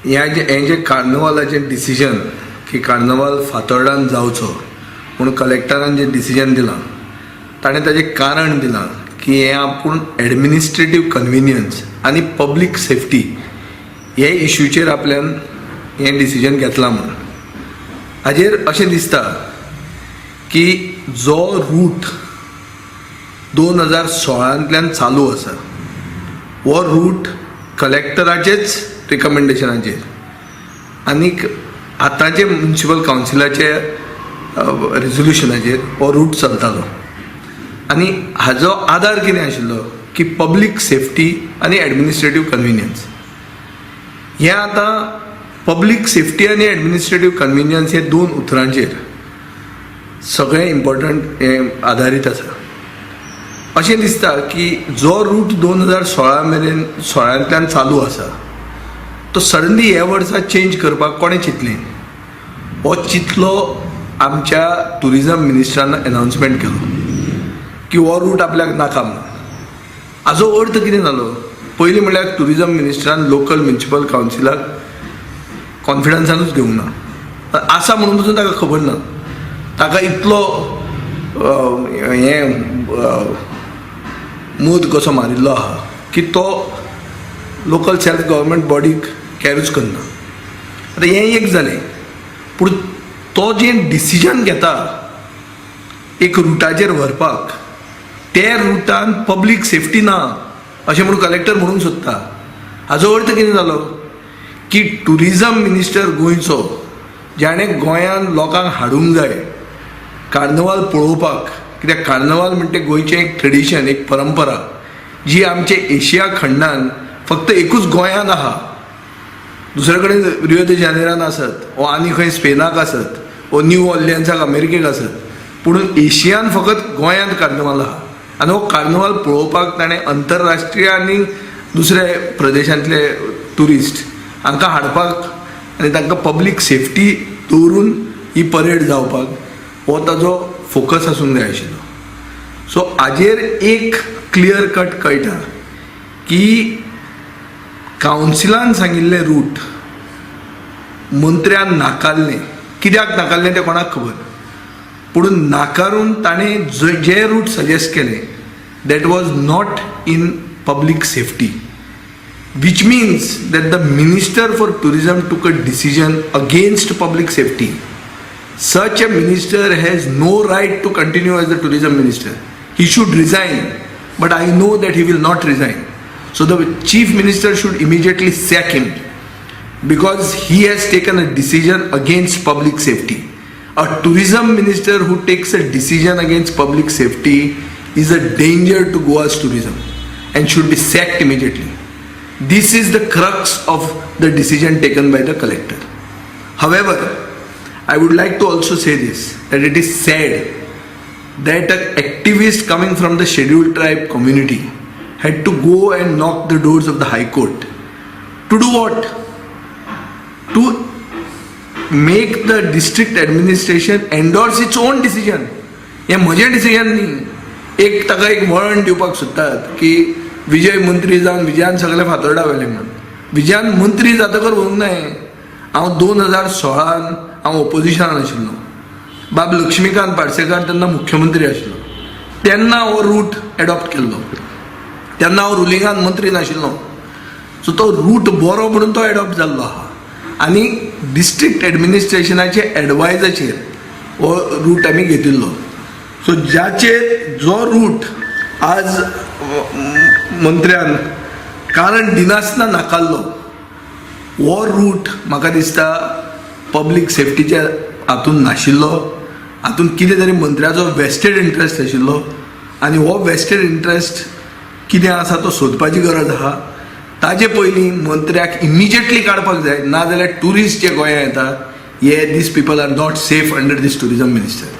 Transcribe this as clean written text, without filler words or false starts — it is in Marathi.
हें जें कार्नवालाचें डिसिजन की कार्नवाल फातोर्डान जावचो म्हणून कलेक्टरान जें डिसिजन दिलां ताणें ताचें कारण दिलां की हें आपूण एडमिनिस्ट्रेटीव कन्विनियन्स आनी पब्लीक सेफ्टी हे इश्यूचेर आपल्यान हें डिसिजन घेतलां म्हणून. हाजेर अशें दिसता की जो रूट 2016तल्यान चालू आसा हो रूट कलेक्टराचेच रिकमेंडेशनाचेर आनीक आतांचे म्युनिसिपल कावन्सिलाचे रेजोल्युशनाचेर हो रूट चलतालो. आनी हाजो आधार कितें आशिल्लो की पब्लीक सेफ्टी आनी एडमिनिस्ट्रेटीव कन्विनियन्स. हें आतां पब्लीक सेफ्टी आनी एडमिनिस्ट्रेटीव कन्विनियन्स हे दोन उतरांचेर सगळें इम्पॉर्टंट हें आधारीत आसा. अशें दिसता की जो रूट 2016तल्यान चालू आसा तो सडनली ह्या वर्सा चेंज करपाक कोणें चिंतलें. हो चिंतलो आमच्या टुरिजम मिनिस्टरान अनाउन्समेंट केलो की हो रूट आपल्याक नाका म्हणून. हाजो अर्थ कितें जालो. पयलीं म्हणल्यार टुरिजम मिनिस्टरान लोकल म्युनिसिपल कावन्सिलाक कॉन्फिडन्सानूच घेवंक ना. आसा म्हणून पसून ताका खबर ना. ताका इतलो मूद कसो मारिल्लो आहा की तो लोकल सेल्फ गव्हर्मेंट बॉडीक कॅरूच करना. आतां हें एक जालें. पूण तो जें डिसिजन घेता एक रुटाचेर व्हरपाक ते रुटान पब्लीक सेफ्टी ना अशें म्हणून कलेक्टर म्हणूंक सोदता. हाजो अर्थ कितें जालो की टुरिजम मिनिस्टर गोंयचो जाणें गोंयांत लोकांक हाडूंक जाय कार्नवाल पळोवपाक. कित्याक कार्नवाल म्हणटा गोंयचें एक ट्रेडिशन एक परंपरा जी आमचे एशिया खंडान फक्त एकूच गोंयांत आहा. दुसरे कडेन रियो दे जानेरान आसत वो आनी खंय स्पेनाक आसत वो न्यू ऑर्लियन्साक अमेरिकेक आसत पूण एशियान फकत गोंयांत कार्नवाल आहा. आनी हो कार्नवाल पळोवपाक ताणें अंतरराष्ट्रीय आनी दुसऱ्या प्रदेशांतले ट्युरिस्ट हांकां हाडपाक आनी तांकां पब्लीक सेफ्टी दवरून ही परेड जावपाक हो ताजो फोकस आसूंक जाय आशिल्लो. सो हाजेर एक क्लियर कट कळटा की कावन्सिलान सांगिल्लें रूट मंत्र्यान नाकारलें. कित्याक नाकारलें तें कोणाक खबर. पूण नाकारून ताणें जे रूट सजेस्ट केले that was not in public safety which means that the Minister for Tourism took a decision against public safety. Such a minister has no right to continue as the tourism minister. He should resign, but I know that he will not resign. So the chief minister should immediately sack him because he has taken a decision against public safety. A tourism minister who takes a decision against public safety is a danger to Goa's tourism and should be sacked immediately. This is the crux of the decision taken by the collector. However, I would like to also say this, that it is sad that an activist coming from the scheduled tribe community had to go and knock the doors of the High Court. To do what? To make the district administration endorse its own decision. हे म्हजें डिसिजन न्ही. ताका एक वळण दिवपाक सोदतात की विजय मंत्री जावन विजयान सगळे फातोर्डा व्हेले म्हणून. विजयान मंत्री जातकर म्हणूंक नाय. हांव 2016 हांव ओपोजिशनान आशिल्लो. बाब लक्ष्मीकांत पार्सेकार तेन्ना मुख्यमंत्री आशिल्लो. तेन्ना हो रूट एडॉप्ट केल्लो. तेन्ना हांव रुलिंगान मंत्री नाशिल्लो. सो तो रूट बरो म्हणून तो एडॉप्ट जाल्लो आहा आनी डिस्ट्रिक्ट एडमिनिस्ट्रेशनाचे एडवायजाचेर हो रूट आमी घेतिल्लो. सो जो रूट आज मंत्र्यान कारण दिनासतना नाकारलो हो रूट म्हाका दिसता पब्लीक सेफ्टीच्या हातून नाशिल्लो. हातून कितें तरी मंत्र्याचो वेस्टेड इंट्रस्ट आशिल्लो आनी हो वेस्टेड इंट्रस्ट कितें आसा तो सोदपाची गरज आहा. ताजे पयलीं मंत्र्याक इमिजिएटली काडपाक जाय. नाजाल्यार ट्युरिस्ट जे गोंयांत येतात हे these people are not safe under these tourism minister.